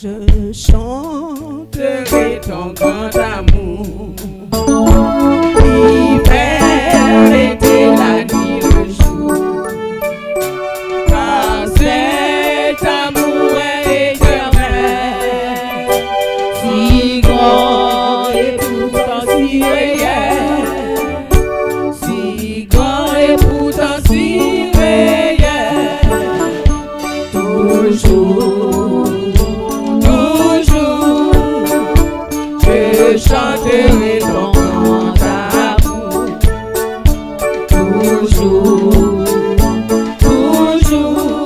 Je chanterai ton grand amour, l'hiver, l'été, la nuit, le jour, car cet amour est éternel, si grand et pourtant si réel, si grand et pourtant si réel, toujours. Je chanterai ton grand amour, toujours, toujours.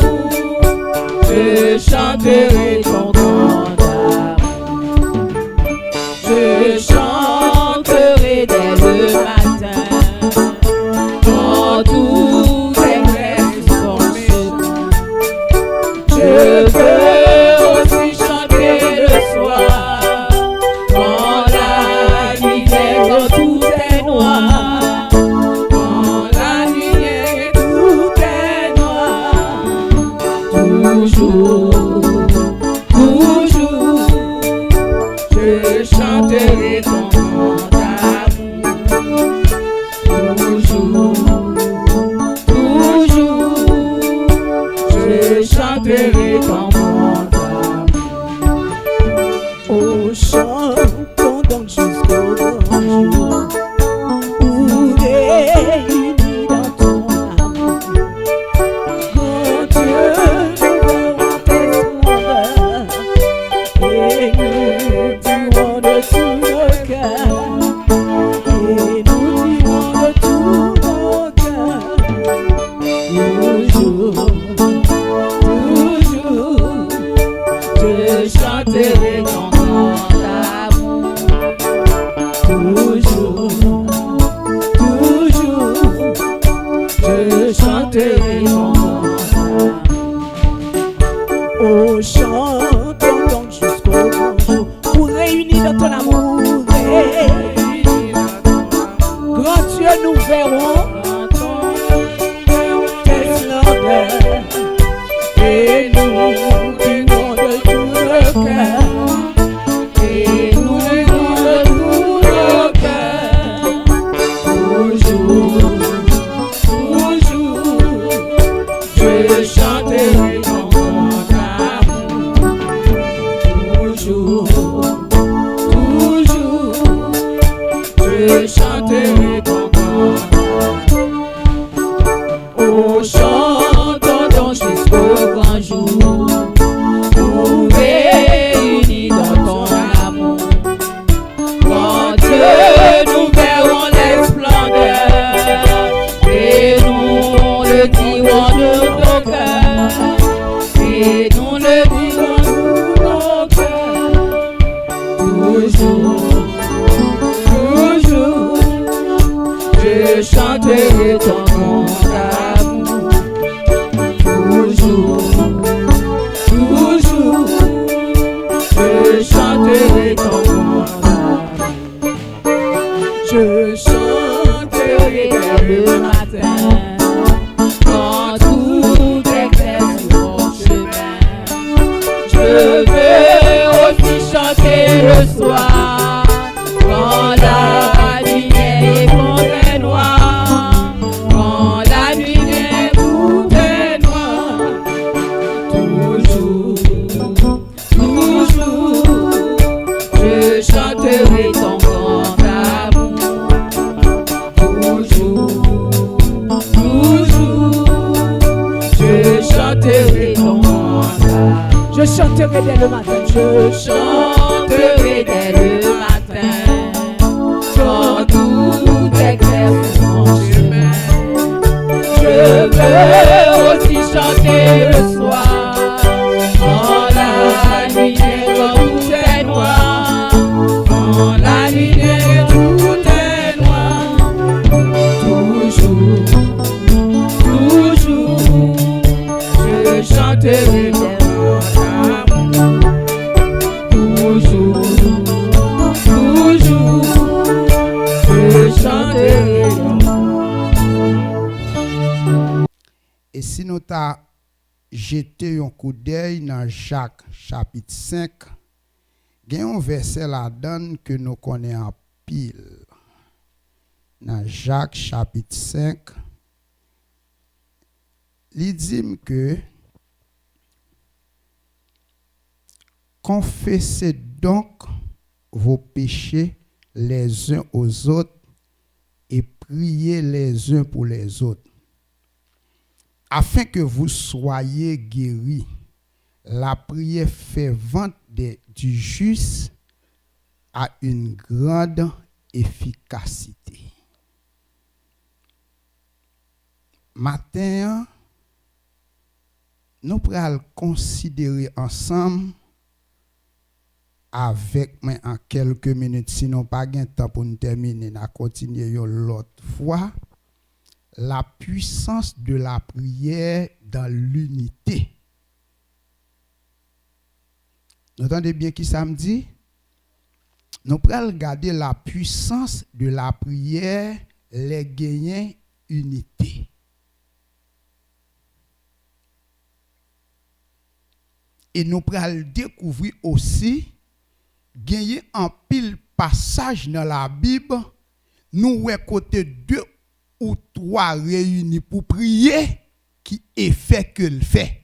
Je chanterai ton grand amour. Je chanterai dès le matin, quand tous les rêves sont secrets. Je veux aussi chanter le soir. Toujours, toujours, je chanterai ton grand amour. Toujours, toujours, je chanterai ton grand amour. Oh, chantons donc jusqu'au grand jour, où réunis dans ton amour. Mon Dieu, chanterai ton grand amour, toujours, toujours, je chanterai ton grand amour. Oh, chantons donc jusqu'au grand jour, pour réunir dans ton amour, grand Dieu, nous verrons tes splendeurs, et nous vivons de tout le cœur, et nous vivons de tout le cœur, toujours, toujours, je chanterai ton grand amour, toujours, toujours, je chanterai ton grand amour. Oh, chantons donc jusqu'au grand jour, nous réunis dans ton amour. Quand Dieu, nous verrons les splendeurs, et nous le dirons de nos cœurs, et nous le dirons de nos cœurs. Toujours, toujours, je chanterai ton grand amour. Toujours, toujours, je chanterai ton grand amour. Je chanterai dès le matin, quand tout est clair sur mon chemin. Je veux aussi chanter le soir, quand la lumière est contre noire, quand la nuit est toute noire. Toujours, toujours, je chanterai ton grand amour. Toujours, toujours, je chanterai ton grand amour. Je chanterai dès le matin, je chanterai dès le matin, quand tout est clair sur mon chemin. Je veux aussi chanter le soir, quand la nuit est toute noire, quand la nuit est toute noire. Toujours, toujours, je chanterai ton grand amour. Toujours, toujours, je chanterai ton grand amour. Et si nous t'a jeter un coup d'œil dans Jacques chapitre 5, il y a un verset là-dedans que nous connaissons en pile. Dans Jacques chapitre 5, il dit que confessez donc vos péchés les uns aux autres et priez les uns pour les autres, afin que vous soyez guéris. La prière fervente du juste a une grande efficacité. Matin, nous pourrons considérer ensemble avec moi en quelques minutes, sinon pas de temps pour nous terminer, nous continuer l'autre fois, la puissance de la prière dans l'unité. Vous entendez bien qui ça me dit? Nous pourrons regarder la puissance de la prière, les gagnants unité. Et nous pourrons découvrir aussi gagner en pile passage dans la Bible, nous ouais côté 2 ou 3 réunis pour prier, qui effet que le fait.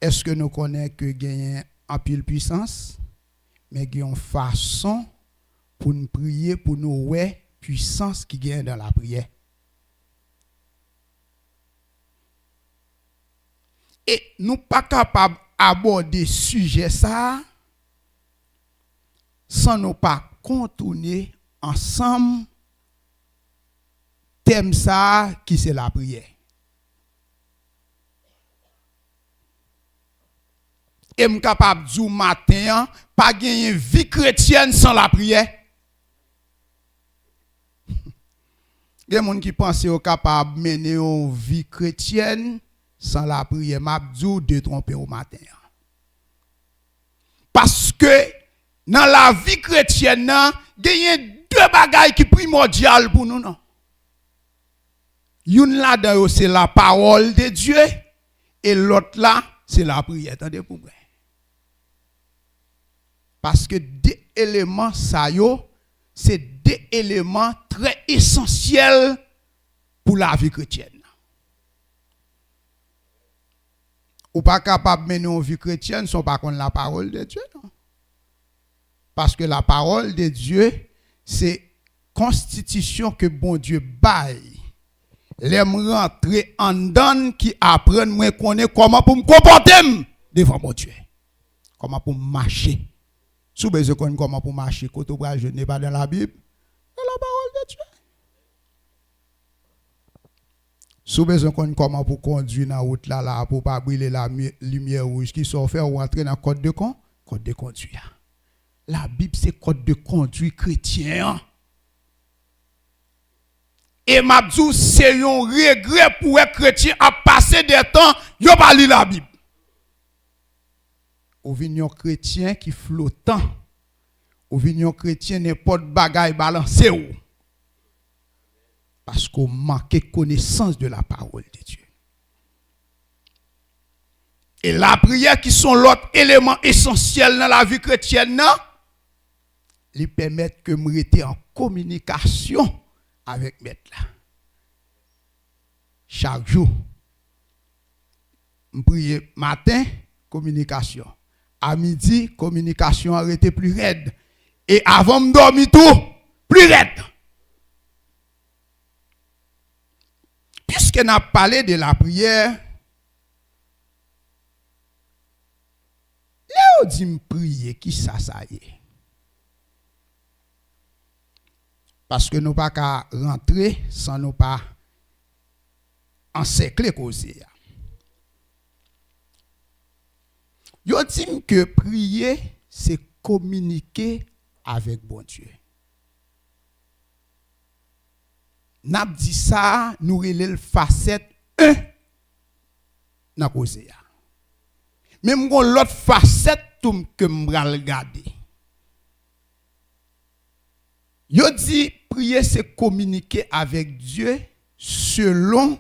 Est-ce que nous connaissons que gagner en pile puissance, mais qu'il y a une façon pour nous prier, pour nous ouais puissance qui gagne dans la prière. Et nous pas capables d'aborder sujet ça sans nous pas contourner ensemble thème ça qui c'est la prière. Et suis capable de dire matin pas gagner vie chrétienne sans la prière. Il y a des gens qui pensent qu'ils sont capables de mener une vie chrétienne sans la prière. M'abdou de tromper au matin. Parce que dans la vie chrétienne, il y a 2 bagailles qui sont primordiales pour nous. Une là-dedans, c'est la parole de Dieu. Et l'autre là, c'est la prière. Attendez pour moi. Parce que 2 éléments, ça c'est 2 éléments très essentiels pour la vie chrétienne. Ou pas capable de mener une vie chrétienne, sont pas contre la parole de Dieu, non? Parce que la parole de Dieu, c'est constitution que bon Dieu baille. Les rentrer en dedans qui apprennent moi connaître comment pour me comporter devant mon Dieu. Comment pour marcher. Si besoin connaître comment pour marcher, quand je n'ai pas dans la Bible, dans la parole de Dieu. Si besoin connaître comment pour conduire dans la route là pour pas brûler la lumière rouge qui sont fait ou entrer dans code de conduite. La Bible c'est code de conduite chrétien. Et m'a dit c'est un regret pour un chrétien à passer des temps, yo pas lire la Bible. Ou vignon chrétien qui flottant. Ou vignon chrétien n'importe bagaille balancé ou. Parce qu'on manque connaissance de la parole de Dieu. Et la prière qui sont l'autre élément essentiel dans la vie chrétienne, lui permettent que me rester en communication avec maître là. Chaque jour, me prier matin, communication. À midi, communication arrêtée plus raide. Et avant de dormir tout, plus raide. Puisque nous avons parlé de la prière, là on dit me prier, qui ça y est. Parce que nous pas qu'à rentrer sans nous pas encercler causer. Yo dit que prier c'est communiquer avec bon Dieu. N'a dit ça, nous relève facette 1 dans causer. Même l'autre facette que m'bral regarder. Yo dit prier c'est communiquer avec Dieu selon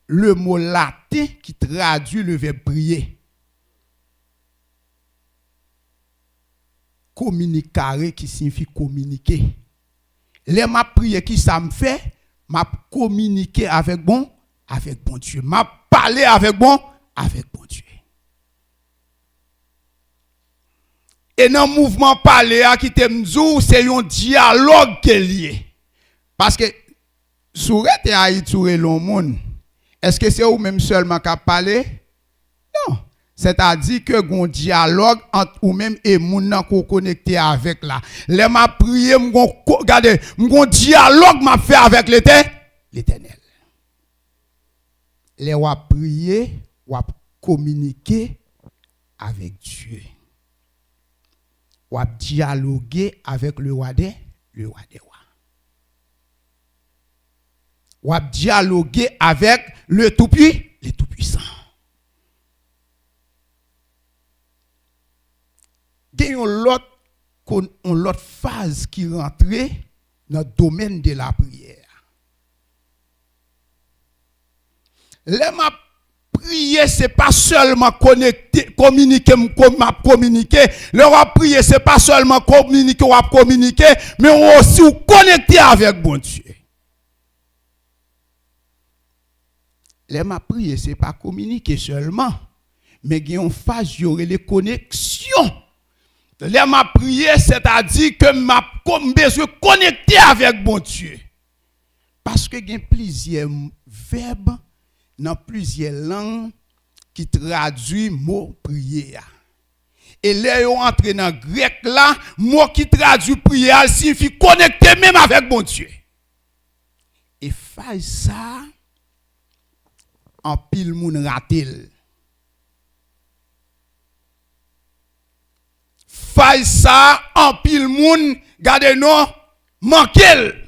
le mot latin qui traduit le verbe prier. Communicare qui signifie communiquer. Les m'a prié qui ça me fait, m'a communiquer avec bon Dieu. M'a parler avec bon Dieu. Et dans le mouvement parler qui t'aime c'est un dialogue qui est lié. Parce que sourette et Haïti le monde. Est-ce que c'est ou même seulement qui parler? Non. C'est-à-dire que un dialogue entre ou même et moun nan ko connecté avec là. Les m'a prié, regardez, un dialogue m'a fait avec l'Éternel. Les wa prier, wa communiquer avec Dieu. Wa dialoguer avec le roi des rois. Wa dialoguer avec le tout-puissant. Il y a une autre phase qui rentre dans le domaine de la prière. Les ma prier, ce n'est pas seulement communiquer. Le prier, ce n'est pas seulement communiquer, mais aussi connecter avec bon Dieu. Les ma prier, ce n'est pas communiquer seulement, mais il y a une phase où il y a les connexions. Là, ma prière, c'est-à-dire que m'a besoin de connecter avec bon Dieu. Parce que il y a plusieurs verbes dans plusieurs langues qui traduisent mot prière. Et là, on entre dans le grec là, mot qui traduit prière signifie connecter même avec bon Dieu. Et faire ça, en pile moun ratel. Faille ça en pile moun gade non manquel.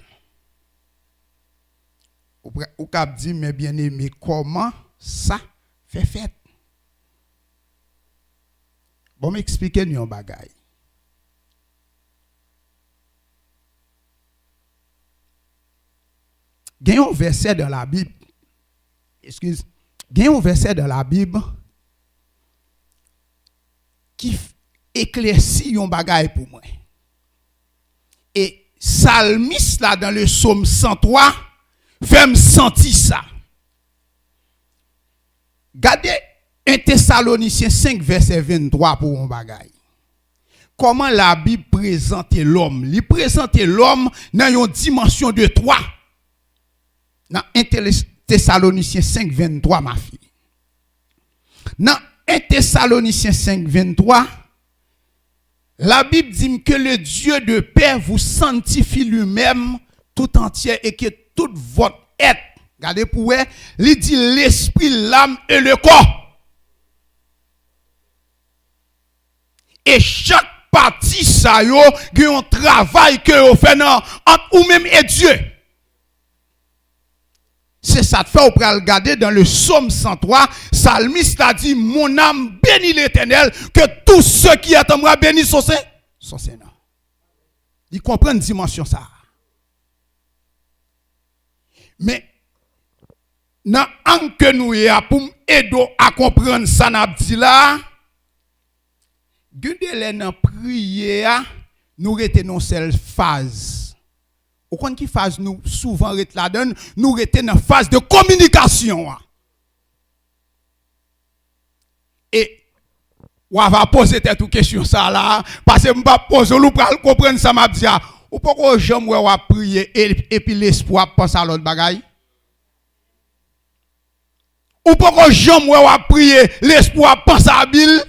Ou kap di mes bien-aimés comment ça fait? Bon m'expliquer nous un bagay. Gen un verset dans la Bible. Gen un verset dans la Bible qui éclairci yon bagay pour moi. Et psalmiste là dans le psaume 103 fait me sentir ça. Gardez 1 Thessaloniciens 5 verset 23 pour un bagay. Comment la Bible présente l'homme? Il présente l'homme dans une dimension de 3. Dans 1 Thessaloniciens 5 23 ma fille. Dans 1 Thessaloniciens 5 23 la Bible dit que le Dieu de paix vous sanctifie lui-même tout entier et que toute votre être, regardez pour vous, il dit l'esprit, l'âme et le corps. Et chaque partie, ça y a un travail que vous faites entre vous-même et Dieu. C'est ça de fait, on peut regarder dans le psaume 103, psalmiste a dit, mon âme bénit l'Éternel, que tous ceux qui attendent moi bénissent son Seigneur. Il comprend une dimension ça. Mais, dans un que nous y a pour aider à comprendre ça, n'a dit là, dans prière, nous retenons cette phase. Au compte qui phase nous souvent là-dedans, nous retenons dans phase de communication. Et on va poser toute question ça là parce que m'pa poser ou pour comprendre ça m'a dit ou pourquoi j'aime wa prier et puis l'espoir pense à l'autre bagaille. Ou pourquoi j'aime wa prier l'espoir pense à Bill.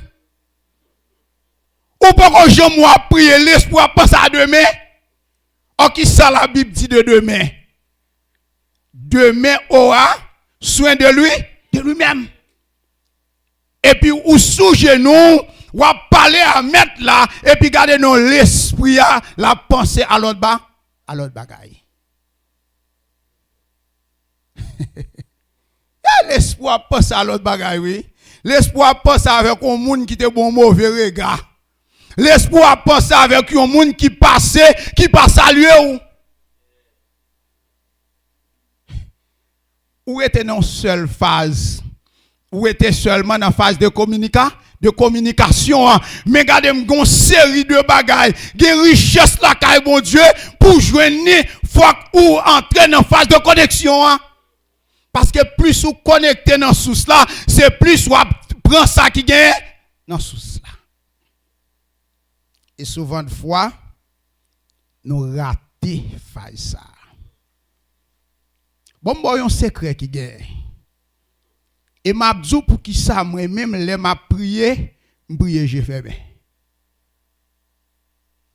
Ou pourquoi j'aime wa prier l'espoir pense à demain. Oh, qui ça la Bible dit de demain? Demain aura soin de lui-même. Et puis, ou sous genou, ou à parler à mettre là, et puis garder non l'esprit à la pensée à l'autre bagaille. L'espoir pense à l'autre bagaille, oui. L'espoir pense avec un monde qui te bon mauvais regard. L'esprit a pensé avec un monde qui passe à lui ou était dans une seule phase, ou était seulement dans la phase de communication, mais regardez une série de bagailles, des richesses là caille bon Dieu pour joindre faut ou entrer dans phase de connexion parce que plus vous connectez dans source là, c'est plus vous prend ça qui gagne dans source là. Et souvent de fois nous ratons faille ça. Bon un secret qui gagne. Et m'a dit pour qui ça moi même les m'a prié j'ai fait bien.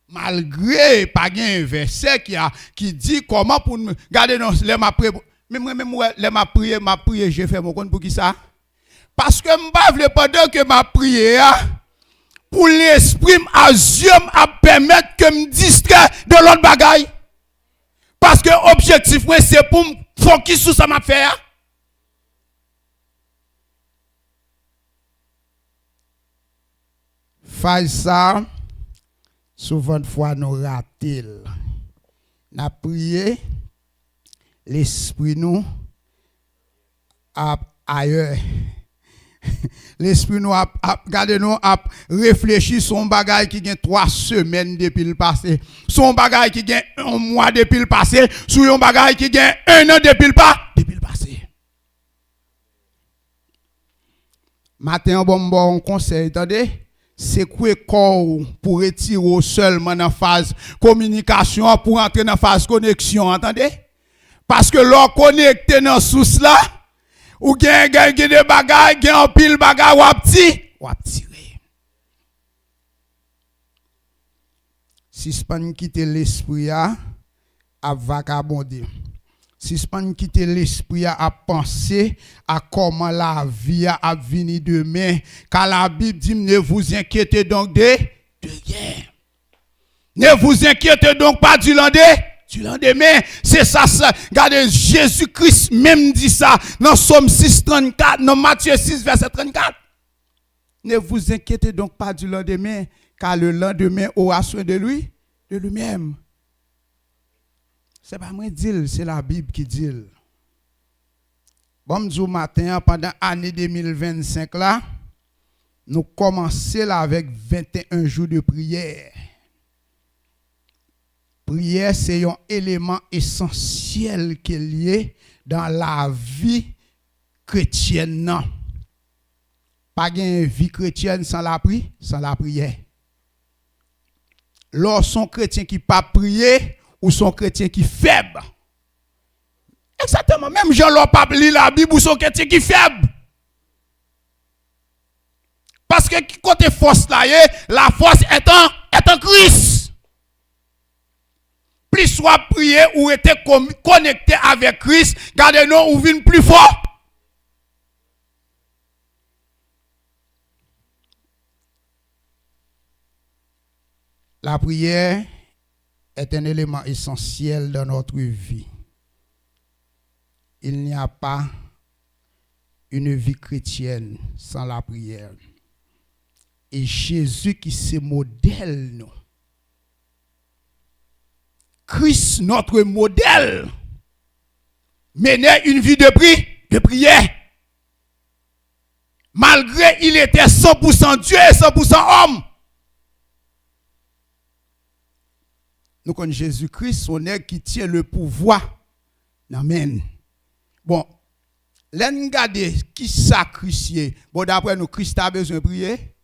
Malgré pas un verset qui dit comment pour garder non les m'a prié même les m'a prié j'ai fait mon compte pour qui ça parce que m'pa vle pendant que m'a prié pour l'esprit à Dieu à permettre que me distrait de l'autre bagaille parce que objectif moi c'est pour me focus sur ça m'a fait. Faille ça, souvent de fois nous ratons. Nous avons prié, l'esprit nous ailleurs. L'esprit nous a regardé nous a réfléchi son bagage qui gagne 3 semaines depuis le passé. Son bagage qui gagne 1 mois depuis le passé. Sur un bagage qui gagne 1 an depuis le passé. Matin, bon conseil, attendez. C'est quoi corps pour retirer seulement dans phase communication pour entrer dans phase connexion, entendez? Parce que l'on connecté dans source là, ou gen des bagages, gen en pile bagage ou tirer. Si ce pas quitter l'esprit à vagabonder. Si ce pas quitter l'esprit à penser à comment la vie a venir demain, car la Bible dit ne vous inquiétez donc de rien. Ne vous inquiétez donc pas du lendemain. C'est ça. Regardez, Jésus-Christ même dit ça dans Somme 6, 34, dans Matthieu 6, verset 34. Ne vous inquiétez donc pas du lendemain, car le lendemain aura soin de lui-même. C'est pas moi qui dis, c'est la Bible qui dit. Bon, du matin, pendant l'année 2025, là, nous commençons là avec 21 jours de prière. Prière, c'est un élément essentiel qui est lié dans la vie chrétienne. Non. Pas une vie chrétienne sans la prière. Lorsqu'on chrétien qui pas prier, ou son chrétien qui faible. Exactement, même Jean leur pas lu la Bible ou son chrétien qui faible. Parce que côté force là, la force est en Christ. Plus soit prier ou était connecté avec Christ, gardez-nous ou vient plus fort. La prière est un élément essentiel dans notre vie. Il n'y a pas une vie chrétienne sans la prière. Et Jésus qui se modèle nous. Christ, notre modèle, menait une vie de prière. Malgré il était 100% Dieu et 100% homme. Nous connaissons Jésus-Christ, son nègre qui tient le pouvoir. Amen. Bon, l'en garder qui sacrifié. Bon, d'après nous, Christ a besoin de prier.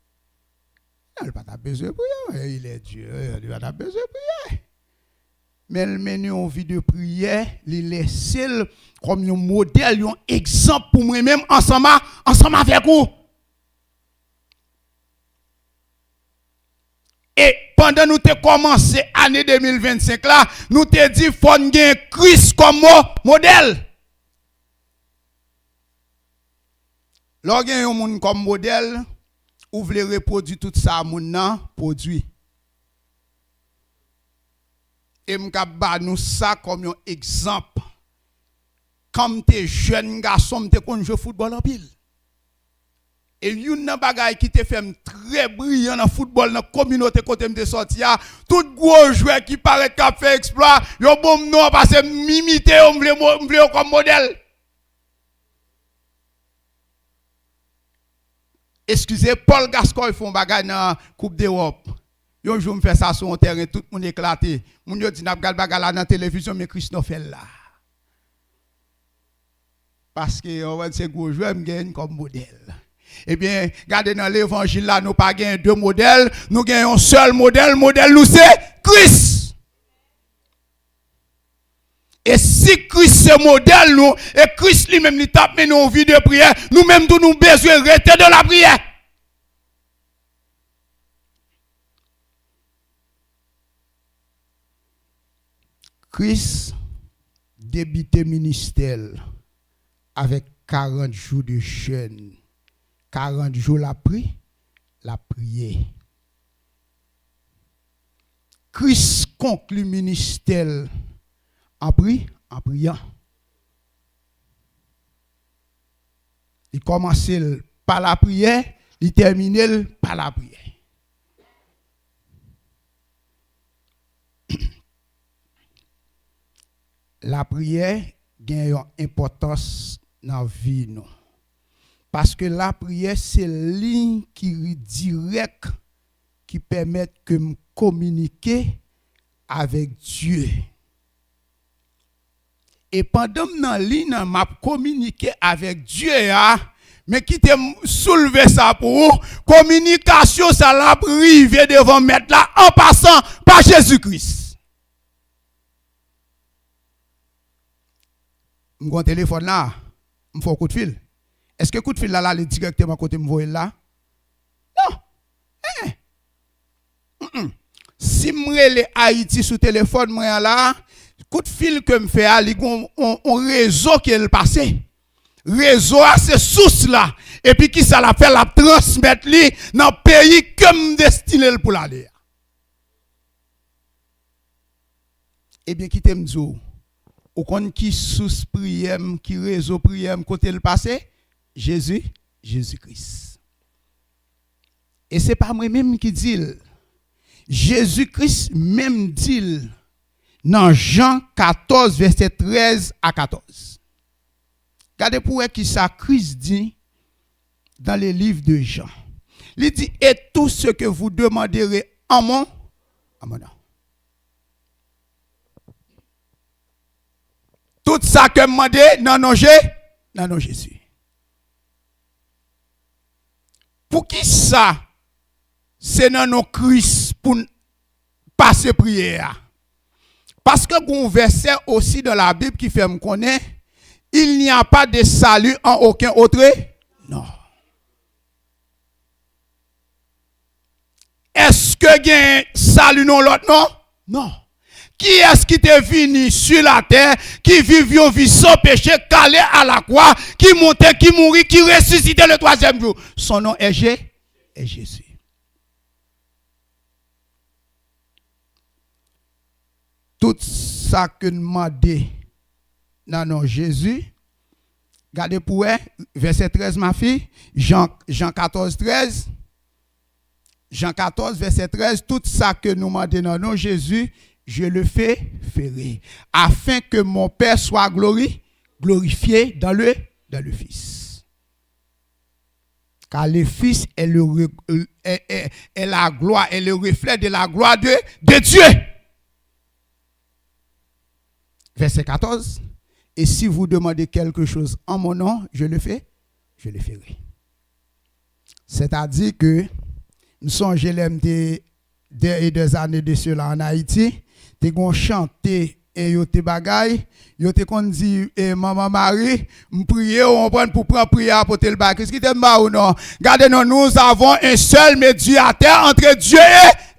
Il n'a pas besoin de prier. Il est Dieu, il n'a pas besoin de prier. Mais il mène une vie de prière, il laisse comme un modèle, un exemple pour moi-même, ensemble avec vous. Et pendant nous avons commencé l'année 2025 là, nous avons dit qu'il faut gagner Christ comme modèle. Lorsque vous avez un monde comme modèle, vous voulez reproduire tout ça, mon produit. Et je vais nous ça comme un exemple. Comme tes jeunes garçons, tu joues au football en pile. Et une nan bagay qui te fait très brillant dans football dans communauté côté me sorti a tout gros joueur qui paraît qu'a fait exploit yo bon non parce que m'imiter on vle comme modèle. Excusez, Paul Gascoigne font bagay dans Coupe d'Europe. Yo jour me fait ça sur un terrain tout monde éclaté. Moun yo dit n'a gade bagay là dans télévision mais Christophe là. Parce que on va ces gros joueurs me gagne comme modèle. Eh bien, regardez dans l'évangile là, nous pas gagnons deux modèles, nous gagnons un seul modèle nous c'est Christ. Et si Christ c'est modèle nous, et Christ lui-même il tape nous vie de prière, nous-mêmes nous besoin de rester de la prière. Christ débuté ministère avec 40 jours de jeûne. 40 jours la prié. Christ conclut ministère en priant. Il commence par la prière, il termine par la prière. La prière gagne une importance dans la vie nous. Parce que la prière, c'est ligne qui direct qui permet que me communiquer avec Dieu. Et pendant que dans ligne, m'a communiqué avec Dieu, mais qui te soulevé ça pour communication, ça l'a privé devant mettre là en passant par Jésus-Christ. Mon téléphone là, me fait un coup de fil. Est-ce que coup de fil là, est directement côté me voyer là? Non. Si me relè Haïti sous téléphone moi là, coup de fil que me fait ali on réseau qui est passé. Réseau c'est source là et puis qui ça la fait la transmettre li dans pays comme destiné pour l'aller. Eh bien qui t'aime dire ou kon qui source prière qui réseau prière côté le passé? Jésus-Christ. Et c'est pas moi-même qui dit. Jésus-Christ même dit dans Jean 14, verset 13 à 14. Regardez pour qui ça Christ dit dans les livres de Jean. Il dit, et tout ce que vous demanderez en mon nom. Tout ça que vous demandez, non, Jésus. Pour qui ça? C'est dans nos Christ pour passer prière. Parce que un verset aussi dans la Bible qui fait me connaître, il n'y a pas de salut en aucun autre. Non. Est-ce que il y a un salut dans l'autre? Non. Non. Qui est-ce qui est venu sur la terre, qui vit une vie sans péché, calé à la croix, qui montait, qui mourit, qui ressuscitait le troisième jour? Son nom est Jésus. Tout ça que nous demandons dans nom Jésus, regardez pour verset 13, ma fille, Jean 14, 13. Jean 14, verset 13, tout ça que nous demandons dans nom Jésus, je le fais faire, afin que mon Père soit glorifié dans le Fils. Car le Fils est la gloire, est le reflet de la gloire de Dieu. Verset 14. Et si vous demandez quelque chose en mon nom, je le ferai. C'est-à-dire que nous sommes des années de cela en Haïti. Te gon chanter et yo te bagay, yo te kon di maman Marie, m'prier on prend pour prendre prière pour te le bagay. Qu'est-ce qui te m'a ou non? Regardez nous avons un seul médiateur entre Dieu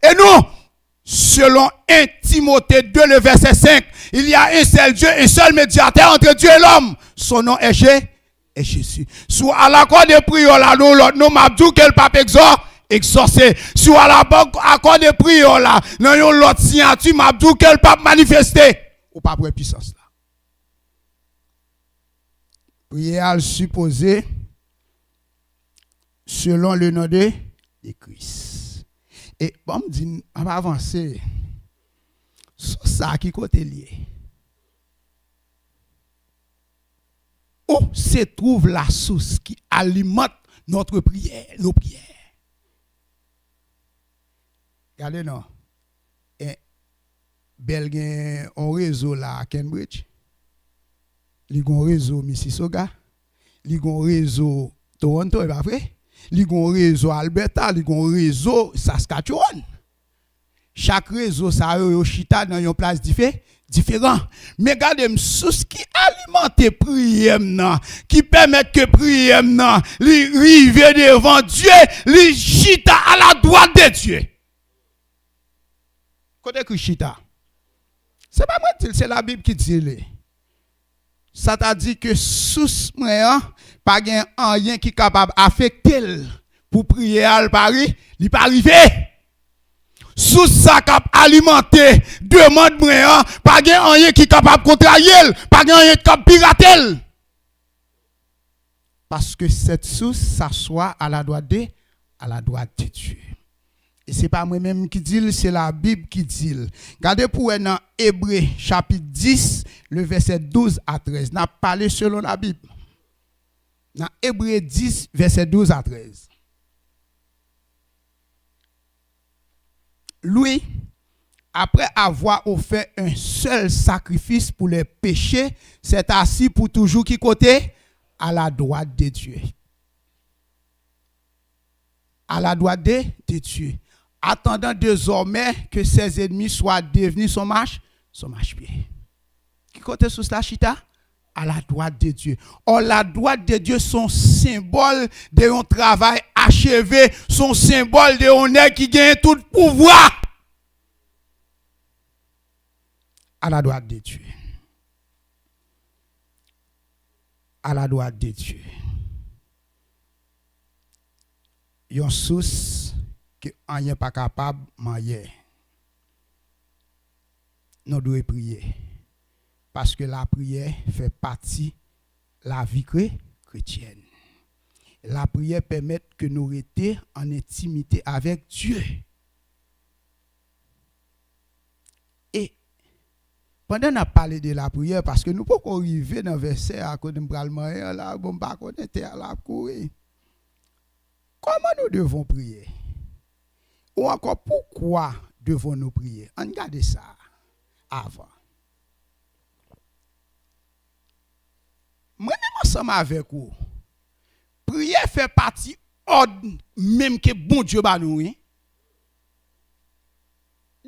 et nous. Selon 1 Timothée 2 le verset 5, il y a un seul Dieu, un seul médiateur entre Dieu et l'homme. Son nom est Jésus. Sous à l'accord de prière là nous m'a dit que le pape exorcé. Si à la banque accord de prière là, dans yon l'autre signature m'a dit que le pape manifesté ou pas pour puissance là. Prière supposé selon le nom de Christ. Et bon, me dit, on va avancer. C'est ça qui côté lié. Où se trouve la source qui alimente notre prière, nos prières? Regardez, non. Belgen, on réseau là à Cambridge. Il y a un réseau Mississauga. Il y a un réseau Toronto, et pas vrai? Il y a un réseau Alberta, il y a un réseau Saskatchewan. Chaque réseau, ça a un chita dans une place différent. Mais regardez, source qui alimente prière, qui permet que prière, rive devant Dieu, li chita à la droite de Dieu. Côté que chita. C'est pas moi, c'est la Bible qui dit. Ça t'a dit que sous moi, pas rien qui est capable d'affecter pour prier à Paris, il pas arrivé. Sous ça cap alimenter demande moi, pas rien qui est capable de contrarier, pas rien qui est capable de pirater. Parce que cette source s'assoit à la droite de Dieu. Et ce n'est pas moi-même qui dis, c'est la Bible qui dit. Regardez pour dans Hébreux chapitre 10, le verset 12 à 13. N'a parlé selon la Bible. Dans Hébreux 10, verset 12 à 13. Lui, après avoir offert un seul sacrifice pour les péchés, s'est assis pour toujours qui côté? À la droite de Dieu. À la droite de Dieu. Attendant désormais que ses ennemis soient devenus son marche-pied. Qui côté sous la chita? À la droite de Dieu. Or, la droite de Dieu, son symbole de un travail achevé, son symbole de honneur qui gagne tout pouvoir. À la droite de Dieu. À la droite de Dieu. Yon source que rien pas capable manger. Nous devons prier parce que la prière fait partie de la vie chrétienne. La prière permet que nous restions en intimité avec Dieu. Et pendant qu'on a parlé de la prière, parce que nous ne pouvons pas arriver dans le verset à côté de nous, là, bon, pas connaître à la courir. Comment nous devons prier? Ou encore pourquoi devons-nous prier? On regarde ça avant. Moi-même ensemble avec vous, prière fait partie ordre même que bon Dieu ba nous. Il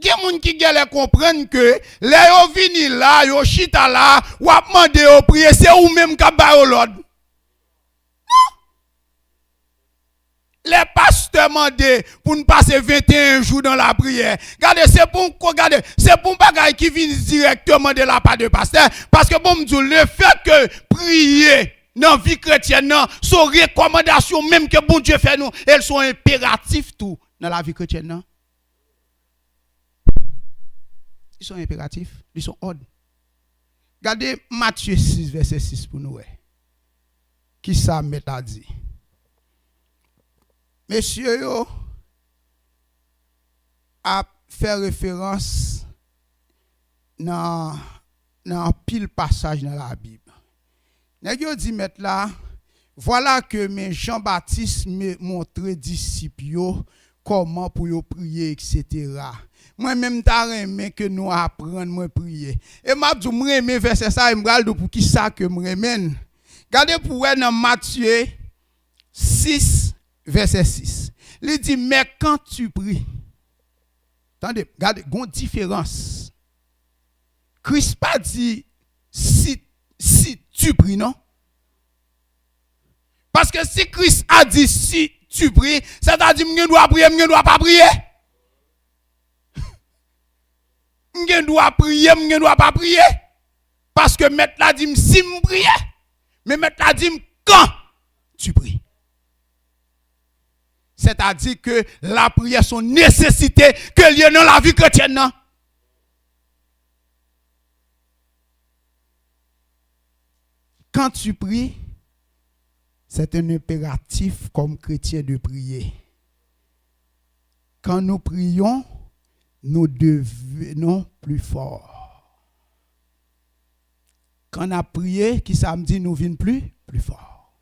y a des gens qui comprennent que les yo vini là, yo chita là, ou a demandé au prier, c'est ou même qui ba l'ordre. Les pasteurs demandent pour nous passer 21 jours dans la prière. Regardez, c'est pour bagaille qui vient directement de la part de pasteur. Parce que bon, le fait que prier dans la vie chrétienne, sont recommandations même que bon Dieu fait nous, elles sont impératives tout dans la vie chrétienne. Ils sont impératifs, ils sont ordres. Regardez Matthieu 6, verset 6 pour nous. Qui ça m'a dit? Monsieur yo a fait référence dans pile passage dans la Bible. Nèg yo dit mettre là, voilà que mes Jean-Baptiste me montré disciples yo comment pour yo prier etc. Moi même t'a aimé que nous apprendre moi prier. Et m'a dit moi aimer verset ça me bral pour qui ça que me remène. Regardez pour dans Matthieu 6 verset 6. Il dit, mais quand tu pries, attendez, regardez, il y a une différence. Christ pas dit, si tu pries, non? Parce que si Christ a dit, si tu pries, ça t'a dit, je dois prier, je ne dois pas prier. Je dois prier, je ne dois pas prier. Parce que maître l'a dit, si je prie, mais maître l'a dit, quand tu pries. C'est-à-dire que la prière sont nécessité que lié dans la vie chrétienne. Non? Quand tu pries, C'est un impératif comme chrétien de prier. Quand nous prions, nous devenons plus forts. Quand on a prié, qui ça me dit, nous venons plus forts.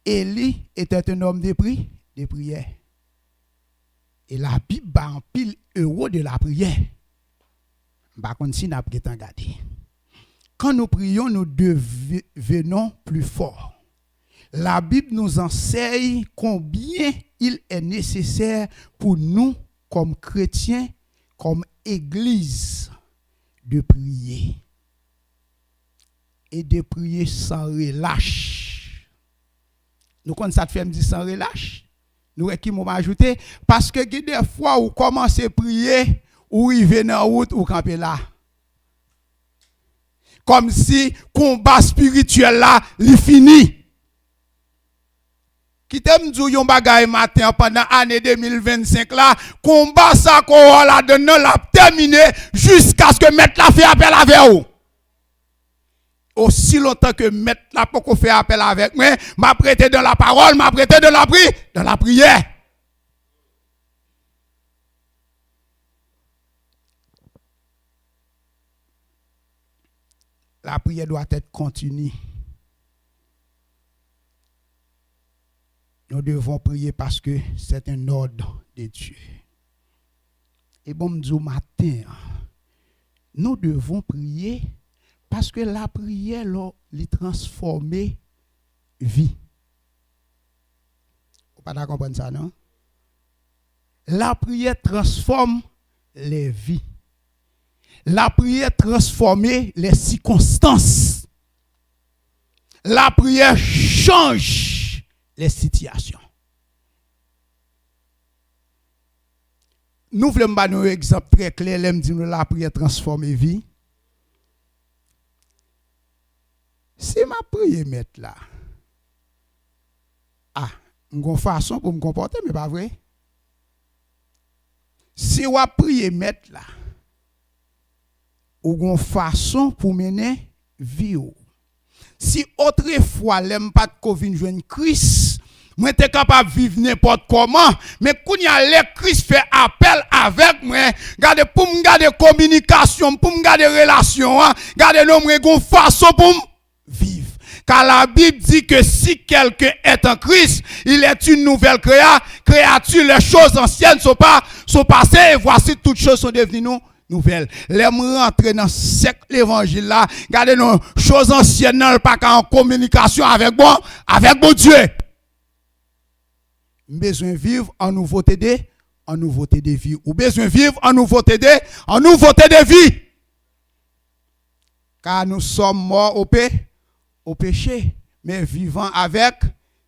Élie était un homme de prière. Et la Bible bat en pile euro de la prière. Par contre, si nous avons regardé. Quand nous prions, nous devenons plus forts. La Bible nous enseigne combien il est nécessaire pour nous, comme chrétiens, comme Église, de prier. Et de prier sans relâche. Nous, quand ça te fait me dire sans relâche, nous, qui m'ont ajouté, parce que des fois, où commencez à prier, ou il vient en route, ou camper là. Comme si combat spirituel là, il fini. Qui t'aime dire yon bagay matin pendant l'année 2025 là, combat ça qu'on là dedans l'a terminé jusqu'à ce que mettre la fait appel avec vous. Aussi longtemps que mettre la pour qu'on fait appel avec moi, m'a prêté dans la parole, m'a prêté dans la prière. La prière doit être continue. Nous devons prier parce que c'est un ordre de Dieu. Et bon, nous matin, nous devons prier parce que la prière, elle transforme vie. Vous ne pouvez pas comprendre ça, non? La prière transforme les vies. La prière transforme les circonstances. La prière change les situations. Nous voulons donner un exemple très clair. La prière transforme les vies. Si ma prière mettre là, une façon pour me comporter, mais pas vrai. Si on prier mettre là, ou une façon pour mener vie. Si autrefois l'aime pas de Covid joindre Christ, moi j'étais capable de vivre n'importe comment, mais quand il y a le Christ fait appel avec moi, garder pour me garder communication, pour me garder relation, garder nombre une façon pour me vivre. Car la Bible dit que si quelqu'un est en Christ, il est une nouvelle créature, les choses anciennes sont passées, et voici toutes choses sont devenues nouvelles. Les rentrer dans l'évangile là, regardez nos choses anciennes, pas en communication avec bon Dieu. Besoin de vivre en nouveauté de vie. Ou besoin de vivre en nouveauté de vie. Car nous sommes morts au péché, mais vivant avec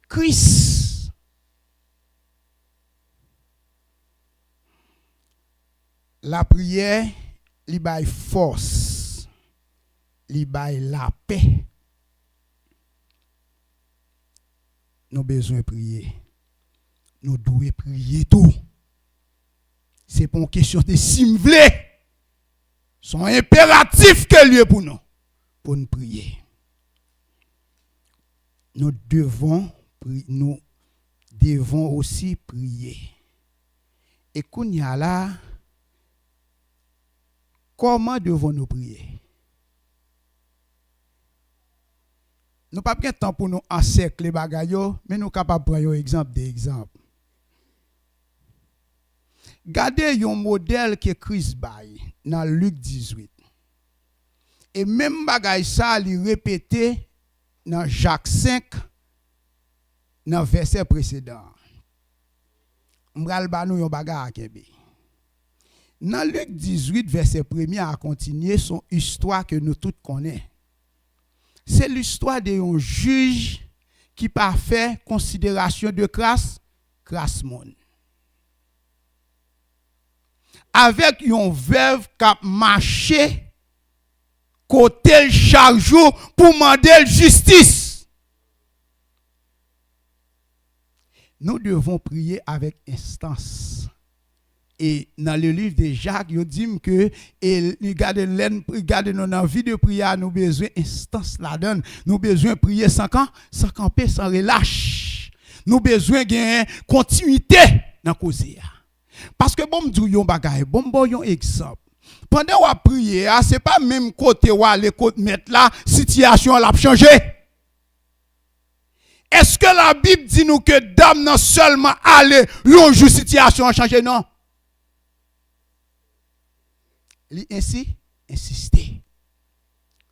Christ. La prière, il baille force, il baille la paix. Nous avons besoin de prier. Nous devons prier tout. C'est pas une question de simuler. C'est un impératif que lieu pour nous prier. Nous devons aussi prier. Et qu'on y a là, comment devons-nous prier? Nous n'avons pas de temps pour nous encercler les bagailles, mais nous sommes capables de prendre un exemple d'exemple. Gardez un modèle que Christ baille dans Luc 18. Et même bagaille ça, il répété dans Jacques 5, dans le verset précédent. M'bral ba nou yon bagarre kebe. Dans Luc 18, verset 1er, à continuer son histoire que nous tous connaissons. C'est l'histoire d'un juge qui n'a pas fait considération de crasse monde. Avec une veuve qui a marché côté chaque jour pour demander justice. Nous devons prier avec instance. Et dans le livre de Jacques, il dit que regardez nos envie de prière, nous besoin instance la donne, nous besoin prier sans camper, sans relâche. Nous besoin de continuité dans causer. Parce que bon m'dou yon bagay, bon yon exemple. Pendant ou prier, c'est pas même côté ou aller côté mettre là, situation l'a changé. Est-ce que la Bible dit nous que dame non seulement aller, yon jour situation a changé non? Li ainsi insister.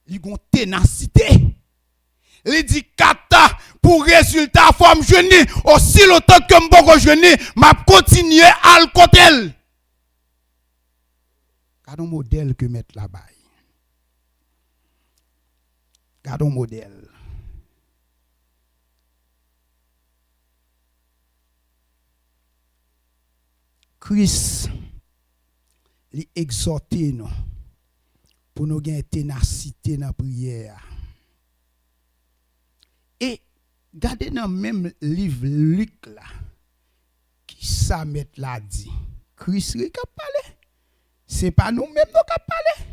Li gon ténacité. Li dit kata pour résultat faut me jeûner aussi longtemps que m'boko jeûner, m'a continuer à le côté. Gardons modèle que mettre là-bas. Gardons modèle. Christ li exhorter nous pour nous gagner ténacité dans la prière. Et regardez dans le même livre Luc là, qui ça met là dit. Christ qui a parlé. C'est pas nous mêmes qui a parlé.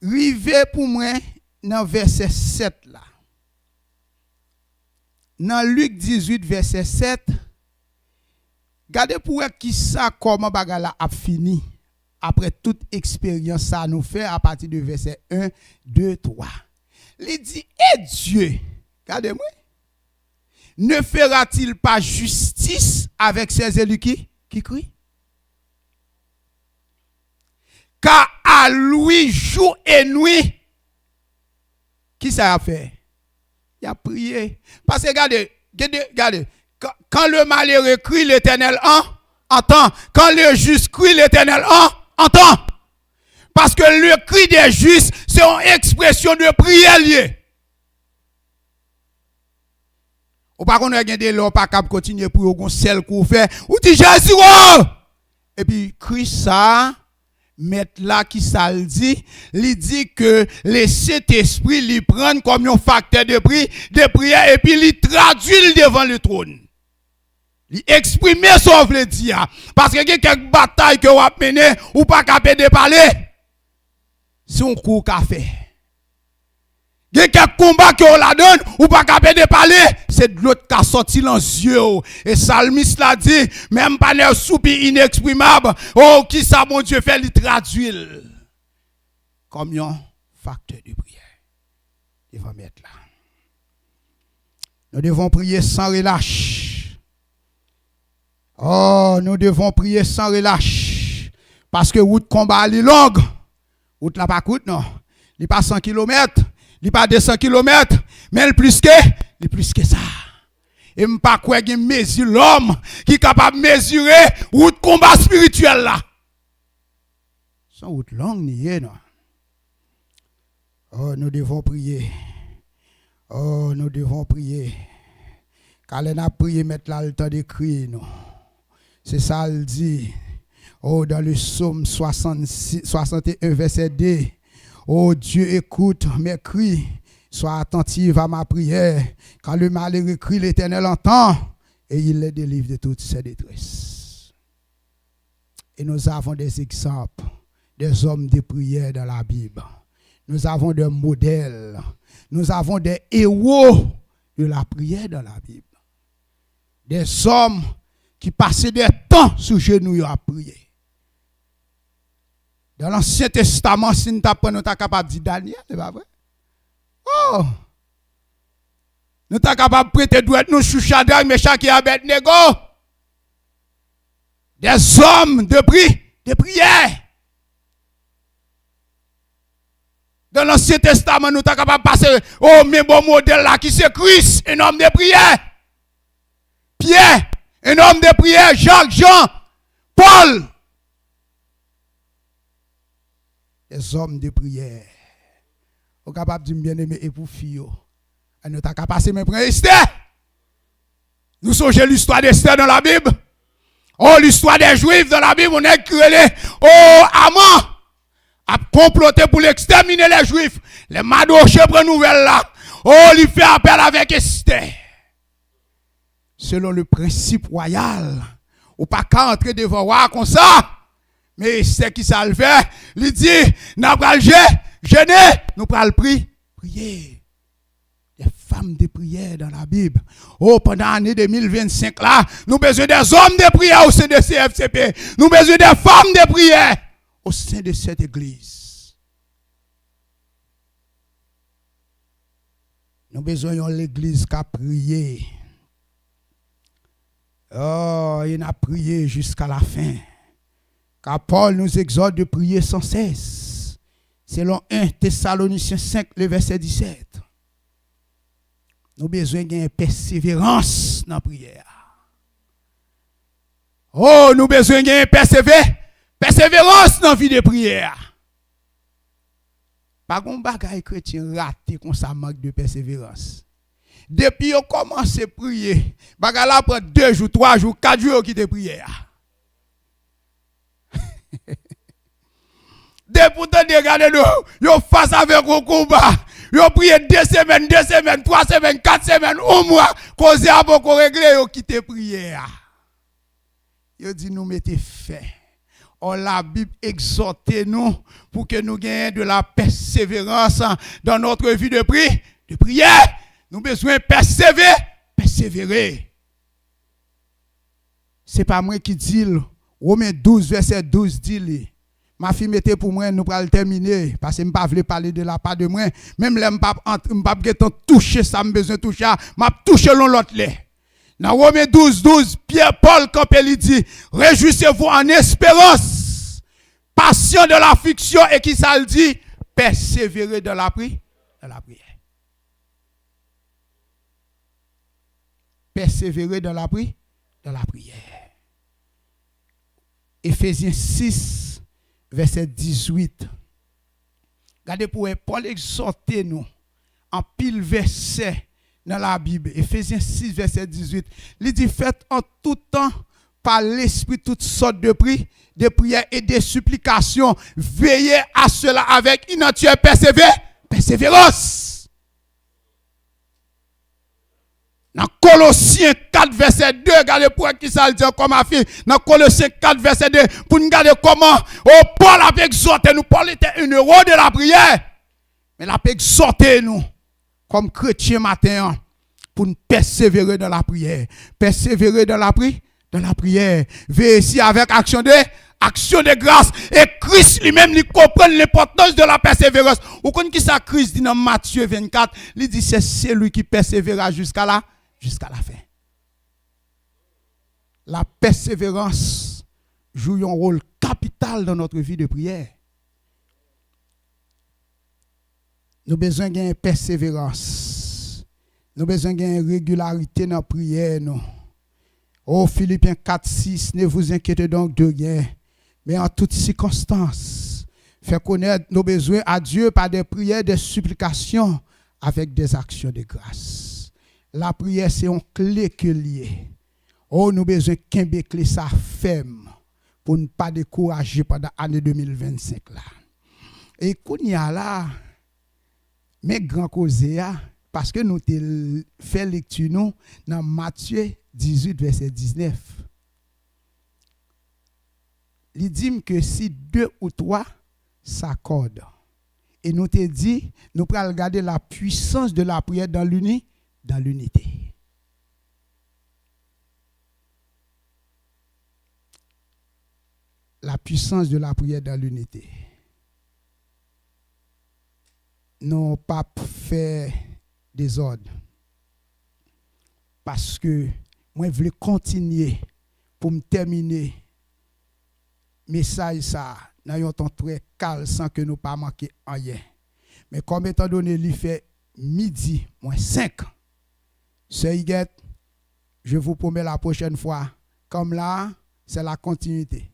Rivé pour moi dans verset 7 là. Dans Luc 18 verset 7, regardez pour qui ça comment bagala a fini. Après toute expérience, ça nous fait à partir de verset 1, 2, 3. Il dit, et Dieu, regardez-moi, ne fera-t-il pas justice avec ses élus qui crient? Car à lui, jour et nuit, qui ça a fait? Il a prié. Parce que regardez, quand le malheureux crie, l'Éternel entend. Quand le juste crie, l'Éternel entend. Parce que le cri des justes, c'est une expression de prière liée. Ou par contre, il y a des gens qui continuer pour qu'on celle qu'on fait. Ou dit Jésus, oh! Et puis, Christ ça, mettre là qui ça le dit, il dit que le Saint-Esprit lui prend comme un facteur de prière et puis il traduit devant le trône. Il exprime son veut dire. Parce que il y a quelques batailles que vous avez menées ou pas capable de parler. C'est un coup qu'a fait. Il y a quelques combats que vous la donne ou pas capable de parler. C'est de l'autre qui a sorti dans les yeux. Et Salmiste l'a dit, même pas un soupir inexprimable. Oh, qui ça mon Dieu fait, il traduit. Comme un facteur de prière. Il va mettre là. Nous devons prier sans relâche. Oh, nous devons prier sans relâche. Parce que route combat est longue. Route la pas coûte, non. Il pas 100 km. Il pas 200 km. Mais le plus que ça. Et je ne pas quoi qu'il mesure l'homme qui est capable de mesurer route combat spirituel là. Sans route longue, non. Oh, nous devons prier. Oh, nous devons prier. Car on a prié, mettre là le temps de crier, non. C'est ça, il dit. Oh, dans le psaume 61, verset 2. Oh, Dieu, écoute mes cris. Sois attentive à ma prière. Quand le malheureux crie, l'Éternel entend. Et il les délivre de toutes ses détresses. Et nous avons des exemples, des hommes de prière dans la Bible. Nous avons des modèles. Nous avons des héros de la prière dans la Bible. Des hommes qui passaient des temps sous genoux à prier. Dans l'Ancien Testament, si nous sommes capables de dire Daniel, c'est pas vrai? Oh! Nous sommes capables de prêter douette nous sous Shadrach, Meshach et Abednego. Des hommes de prière. Dans l'Ancien Testament, nous sommes capables de passer au même bon modèle là qui c'est Christ, un homme de prière. Pierre, un homme de prière. Jacques, Jean, Paul. Des hommes de prière. Vous êtes capable de bien aimer et pour fille. Et nous sommes capables de passer mes premiers Esther. Nous songeons l'histoire d'Esther dans la Bible. Oh, l'histoire des Juifs dans la Bible, on est créé. Oh, Haman a comploté pour exterminer les Juifs. Les Madoché prennent nouvelle là. Oh, il fait appel avec Esther. Selon le principe royal, ou pas qu'à entrer devant roi comme ça. Mais c'est qui ça le fait? Il dit, nous pral jeûner, nous pral prier. Des femmes de prière dans la Bible. Oh, pendant l'année 2025 là, nous besoin des hommes de prière au sein de CFCP. Nous besoin des femmes de prière au sein de cette église. Nous besoin de l'église qui a prié. Oh, il a prié jusqu'à la fin. Car Paul nous exhorte de prier sans cesse. Selon 1 Thessaloniciens 5, le verset 17. Nous avons besoin d'une persévérance dans la prière. Oh, nous avons besoin d'une persévérance dans la vie de prière. Pas qu'on bagaille chrétien raté comme ça manque de persévérance. Depuis on commence à prier, bagaille là prend 2 jours, 3 jours, 4 jours qui te prière. Depuis de regarder nous, yo face avec un combat. Yo prié 2 semaines, 3 semaines, 4 semaines, un mois, cause avant qu'on règle, yo quitte prière. Yo dit nous mettez fait. Oh, la Bible exhorte nous pour que nous gagnions de la persévérance dans notre vie de prière. Nous avons besoin de persévérer. C'est pas moi qui dis, Romains 12, verset 12 dit. Ma fille mettez pour moi, nous allons terminer. Parce que je ne veux pas parler de la part de moi. Même là, je ne veux pas toucher ça, je besoin de toucher. Je vais toucher l'autre. Dans Romains 12, 12, Pierre-Paul Campbell dit, réjouissez-vous en espérance, patient de l'affliction, et qui ça le dit, persévérez dans la prière. Persévérer dans la prière. Éphésiens 6, verset 18. Regardez pour Paul exhorter nous en pile verset dans la Bible. Éphésiens 6, verset 18. Il dit, faites en tout temps par l'Esprit toutes sortes de prières et de supplications. Veillez à cela avec une entière persévérance. Dans Colossiens 4, verset 2, regardez pour qui ça le dit comme ma fille. Dans Colossiens 4, verset 2, pour nous regarder comment Paul a exhorté nous. Paul était un héros de la prière. Mais il a exhorté nous, comme chrétiens matin, pour nous persévérer dans la prière. Persévérer dans la prière. Veillez ici avec action de grâce. Et Christ lui-même, il comprend l'importance de la persévérance. Vous connaissez qui ça, Christ dit dans Matthieu 24, il dit c'est celui qui persévérera jusqu'à la fin. La persévérance joue un rôle capital dans notre vie de prière. Nous avons besoin d'une persévérance. Nous avons besoin d'une régularité dans la prière. Oh, Philippiens 4, 6, ne vous inquiétez donc de rien, mais en toutes circonstances, faites connaître nos besoins à Dieu par des prières, des supplications, avec des actions de grâce. La prière, c'est une clé que liée. Oh, nous avons besoin qu'un clé ça ferme pour ne pas décourager pendant l'année 2025 là. Et qu'on y a là, mes grands causés, parce que nous avons fait lecture nous dans Matthieu 18, verset 19. Il dit que si 2 ou 3 s'accordent, et nous te dit, nous allons regarder la puissance de la prière dans l'unité. La puissance de la prière dans l'unité. Non pas faire des ordres. Parce que moi, je voulais continuer pour me terminer. Message ça, dans un temps très calme sans que nous pas manquer rien. Mais comme étant donné, il fait midi, moins 5. C'est Higuette, je vous promets la prochaine fois, comme là, c'est la continuité.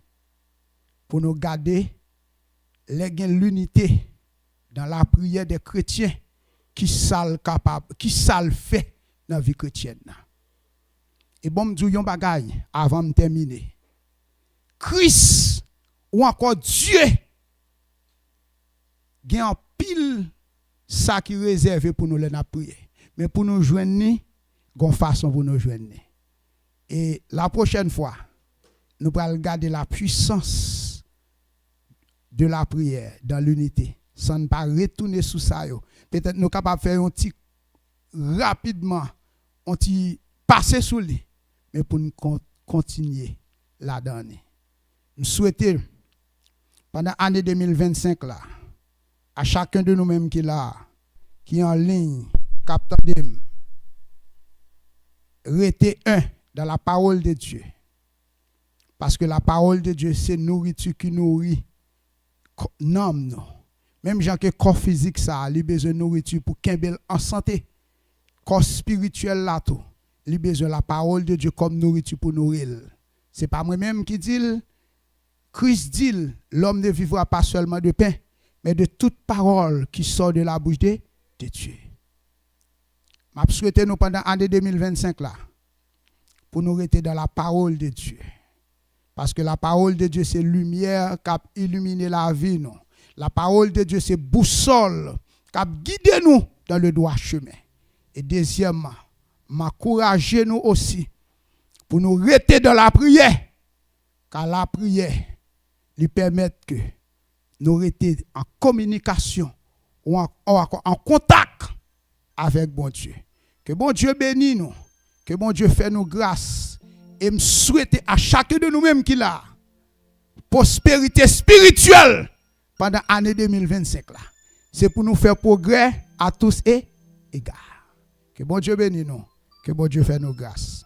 Pour nous garder l'unité dans la prière des chrétiens qui sont capables, qui sont fait dans la vie chrétienne. Et bon, je dis un bagage avant de terminer. Christ ou encore Dieu il y a un pile ça qui est réservé pour nous les prier. Mais pour nous joindre, il y a une façon pour nous joindre. Et la prochaine fois, nous allons regarder la puissance de la prière dans l'unité, sans ne pas retourner sous ça. Peut-être nous sommes capables de faire un petit rapidement, un petit passer sous lui, mais pour nous continuer là-dedans. Je souhaite, pendant l'année 2025, là, à chacun de nous-mêmes qui est là, qui est en ligne, captant rester un dans la parole de Dieu. Parce que la parole de Dieu, c'est nourriture qui nourrit l'âme. Même gens que corps physique, ça a besoin de nourriture pour qu'il en santé. Corps spirituel, là, tout. Il a besoin de la parole de Dieu comme nourriture pour nourrir. Ce n'est pas moi-même qui dis. Christ dit, l'homme ne vivra pas seulement de pain, mais de toute parole qui sort de la bouche de Dieu. Je souhaite nous pendant l'année 2025 là, pour nous rester dans la parole de Dieu. Parce que la parole de Dieu, c'est lumière qui a illuminé la vie. Non? La parole de Dieu, c'est boussole qui a guidé nous dans le droit chemin. Et deuxièmement, m'encourager nous aussi pour nous rester dans la prière. Car la prière lui permet que nous restions en communication ou en contact avec bon Dieu. Que bon Dieu bénisse nous. Que bon Dieu fait nous grâce. Et me souhaite à chacun de nous-mêmes qui l'a prospérité spirituelle pendant l'année 2025 là. C'est pour nous faire progrès à tous et égards. Que bon Dieu bénisse nous. Que bon Dieu fait nous grâce.